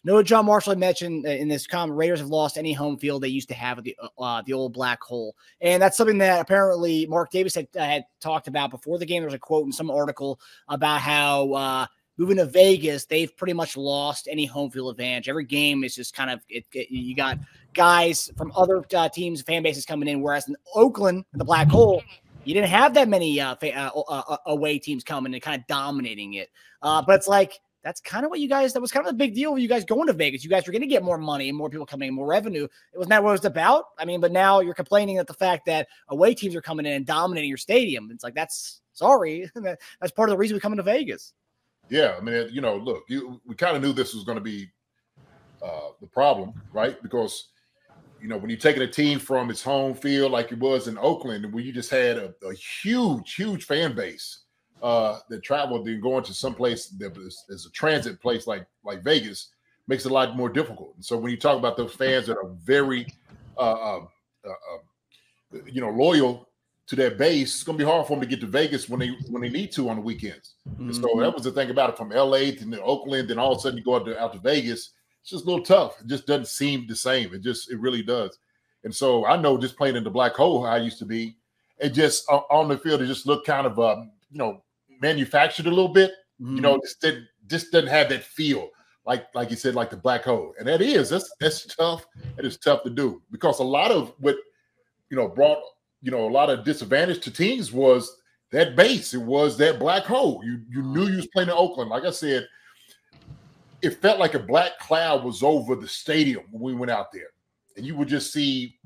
No, John Marshall mentioned in this comment, Raiders have lost any home field they used to have at the old black hole. And that's something that apparently Mark Davis had talked about before the game. There was a quote in some article about how moving to Vegas, they've pretty much lost any home field advantage. Every game is just kind of you got guys from other teams, fan bases coming in, whereas in Oakland, the black hole, you didn't have that many away teams coming and kind of dominating it. But it's like, that's kind of what you guys, that was kind of a big deal with you guys going to Vegas. You guys were going to get more money and more people coming in, more revenue. It wasn't that what it was about. I mean, but now you're complaining at the fact that away teams are coming in and dominating your stadium. It's like, that's sorry. That's part of the reason we come to Vegas. Yeah. I mean, you know, look, we kind of knew this was going to be the problem, right? Because, you know, when you're taking a team from its home field like it was in Oakland, where you just had a huge fan base that traveled and going to some place that is a transit place like Vegas, makes it a lot more difficult. And so when you talk about those fans that are very, loyal to their base, it's going to be hard for them to get to Vegas when they need to on the weekends. Mm-hmm. And so that was the thing about it, from LA to Oakland, and all of a sudden you go out to Vegas. It's just a little tough. It just doesn't seem the same. It really does. And so I know, just playing in the black hole, how I used to be, it just on the field, it just looked kind of, manufactured a little bit. Mm-hmm. You know, just doesn't have that feel like you said, like the black hole. And that's tough. It is tough to do, because a lot of what, brought, a lot of disadvantage to teams was that base. It was that black hole. You knew you was playing in Oakland. Like I said, it felt like a black cloud was over the stadium when we went out there, and you would just see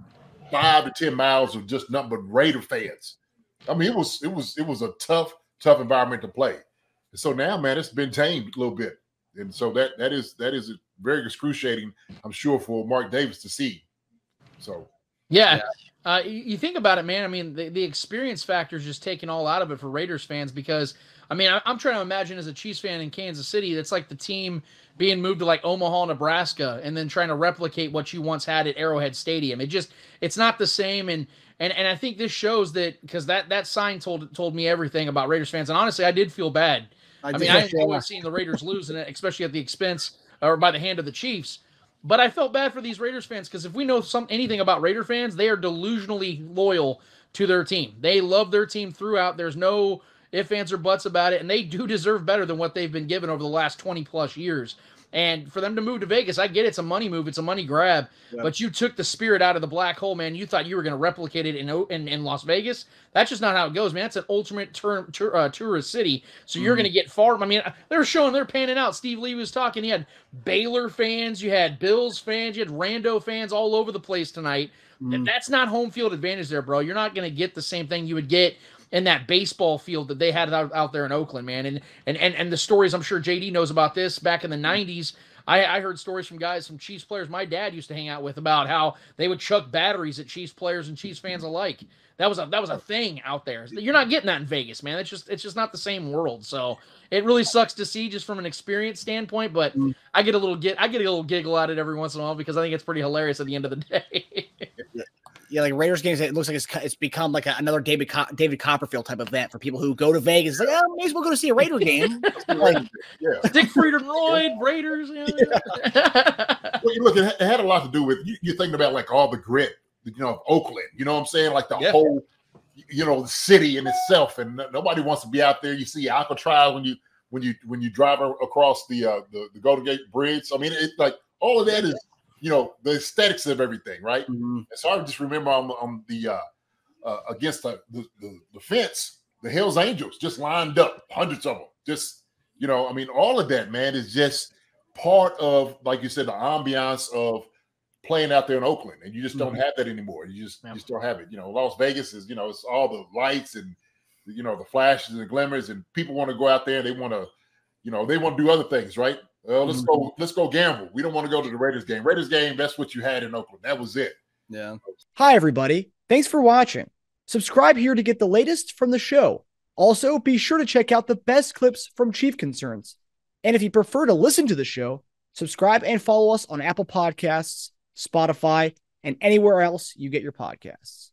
5 to 10 miles of just nothing but Raider fans. I mean, it was a tough environment to play. And so now, man, it's been tamed a little bit. And so that is very excruciating, I'm sure, for Mark Davis to see. So yeah. You think about it, man. I mean, the experience factor is just taken all out of it for Raiders fans, because, I mean, I'm trying to imagine, as a Chiefs fan in Kansas City, that's like the team being moved to like Omaha, Nebraska, and then trying to replicate what you once had at Arrowhead Stadium. It's not the same. And I think this shows that, because that sign told me everything about Raiders fans. And honestly, I did feel bad. I enjoyed seeing the Raiders lose, and especially at the expense or by the hand of the Chiefs. But I felt bad for these Raiders fans, because if we know anything about Raider fans, they are delusionally loyal to their team. They love their team throughout. There's no ifs, ands, or buts about it, and they do deserve better than what they've been given over the last 20-plus years. And for them to move to Vegas, I get it's a money move, it's a money grab, but you took the spirit out of the black hole, man. You thought you were going to replicate it in Las Vegas. That's just not how it goes, man. It's an ultimate tourist city, so you're going to get far. I mean, they're panning out. Steve Lee was talking. He had Baylor fans, you had Bills fans, you had Rando fans all over the place tonight. That's not home field advantage there, bro. You're not going to get the same thing you would get in that baseball field that they had out there in Oakland, man. And the stories, I'm sure JD knows about this, back in the 90s, I heard stories from guys, from Chiefs players my dad used to hang out with, about how they would chuck batteries at Chiefs players and Chiefs fans alike. That was a thing out there. You're not getting that in Vegas, man. It's just not the same world. So it really sucks to see, just from an experience standpoint, but I get a little giggle at it every once in a while, because I think it's pretty hilarious at the end of the day. Yeah, like Raiders games, it looks like it's become like another David Copperfield type event for people who go to Vegas. It's like, may as well go to see a Raider game. Like, Dick Frieden, Raiders. Well, you look, it had a lot to do with you're thinking about like all the grit, of Oakland. You know what I'm saying? Like the whole, the city in itself, and nobody wants to be out there. You see Alcatraz when you drive across the Golden Gate Bridge. I mean, it's like all of that is, the aesthetics of everything, right? Mm-hmm. And so I just remember on the against the fence, the Hells Angels just lined up, hundreds of them. Just, I mean, all of that, man, is just part of, like you said, the ambiance of playing out there in Oakland, and you just don't have that anymore. You just don't have it. Las Vegas is, it's all the lights and the flashes and the glimmers, and people want to go out there and they want to, they want to do other things, right? Well, let's go gamble. We don't want to go to the Raiders game. Raiders game, that's what you had in Oakland. That was it. Yeah. Hi, everybody. Thanks for watching. Subscribe here to get the latest from the show. Also, be sure to check out the best clips from Chief Concerns. And if you prefer to listen to the show, subscribe and follow us on Apple Podcasts, Spotify, and anywhere else you get your podcasts.